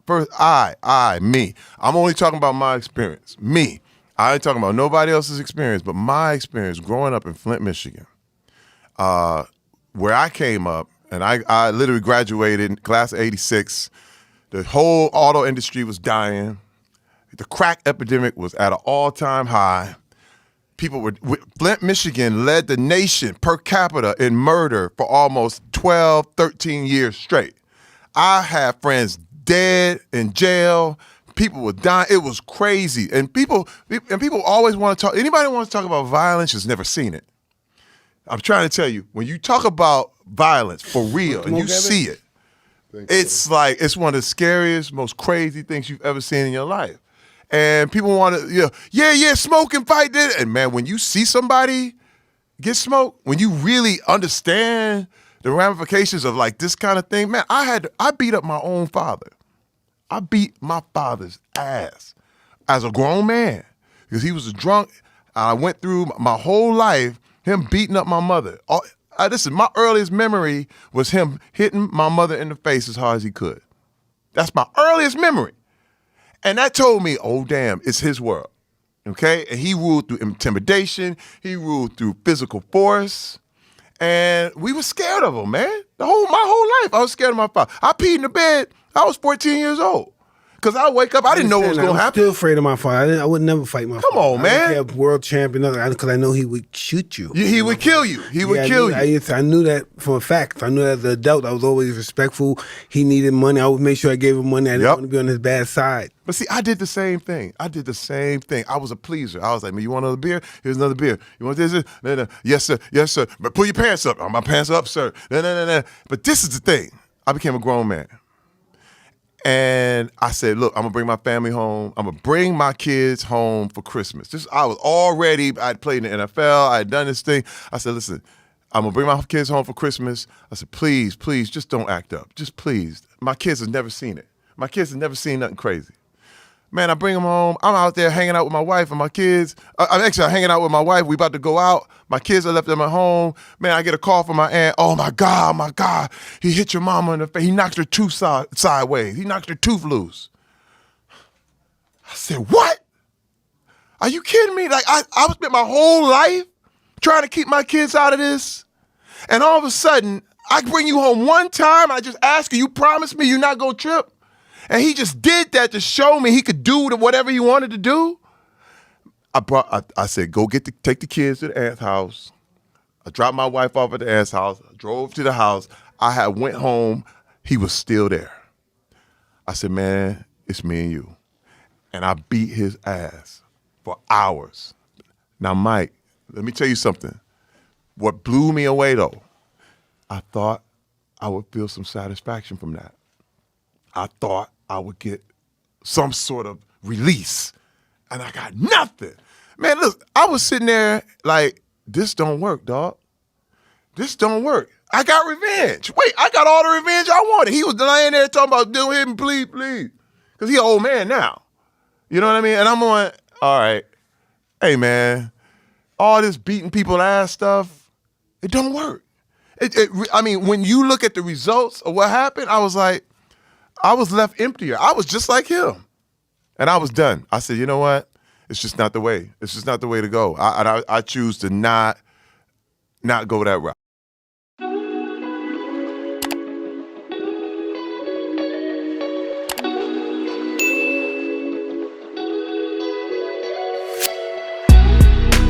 me. I'm only talking about my experience. Me. I ain't talking about nobody else's experience, but my experience growing up in Flint, Michigan, where I came up, and I literally graduated in class of 86. The whole auto industry was dying. The crack epidemic was at an all-time high. Flint, Michigan led the nation per capita in murder for almost 12, 13 years straight. I had friends dead in jail. People were dying. It was crazy. And people always want to talk. Anybody who wants to talk about violence has never seen it. I'm trying to tell you, when you talk about violence for real and you see it, it's like, it's one of the scariest, most crazy things you've ever seen in your life. And people want to, smoke and fight this. And man, when you see somebody get smoked, when you really understand the ramifications of like this kind of thing, man, I beat up my own father. I beat my father's ass as a grown man because he was a drunk. I went through my whole life him beating up my mother. Listen, my earliest memory was him hitting my mother in the face as hard as he could. That's my earliest memory. And that told me, oh, damn, it's his world, okay? And he ruled through intimidation. He ruled through physical force. And we were scared of him, man. My whole life, I was scared of my father. I peed in the bed. I was 14 years old. Because I wake up, I didn't know what was going to happen. I'm still afraid of my father. I would never fight my father. Come on, man. I was a world champion because I know he would shoot you. He would kill you. He would kill you. I knew that for a fact. I knew that as an adult. I was always respectful. He needed money. I would make sure I gave him money. I didn't want to be on his bad side. But see, I did the same thing. I was a pleaser. I was like, man, you want another beer? Here's another beer. You want this? No. Yes, sir. Yes, sir. But pull your pants up. My pants up, sir. No. But this is the thing. I became a grown man. And I said, look, I'm gonna bring my family home. I'm gonna bring my kids home for Christmas. I'd played in the NFL. I had done this thing. I said, listen, I'm gonna bring my kids home for Christmas. I said, please, just don't act up. Just please. My kids have never seen it. My kids have never seen nothing crazy. Man, I bring them home. I'm out there hanging out with my wife and my kids. I'm hanging out with my wife. We about to go out. My kids are left them at home. Man, I get a call from my aunt. Oh my God. He hit your mama in the face. He knocked her tooth sideways. He knocked her tooth loose. I said, what? Are you kidding me? Like I spent my whole life trying to keep my kids out of this. And all of a sudden, I bring you home one time. I just ask you promise me you're not gonna trip? And he just did that to show me he could do whatever he wanted to do. I said, take the kids to the aunt's house. I dropped my wife off at the aunt's house. I drove to the house. I went home. He was still there. I said, man, it's me and you. And I beat his ass for hours. Now, Mike, let me tell you something. What blew me away, though, I thought I would feel some satisfaction from that. I thought I would get some sort of release, and I got nothing. Man, look, I was sitting there like, this don't work, dog. This don't work. I got revenge. Wait, I got all the revenge I wanted. He was laying there talking about, do him, please. Because he an old man now. You know what I mean? And I'm going, all right, hey, man, all this beating people ass stuff, it don't work. I mean, when you look at the results of what happened, I was like, I was left emptier. I was just like him. And I was done. I said, you know what? It's just not the way. It's just not the way to go. I choose to not go that route.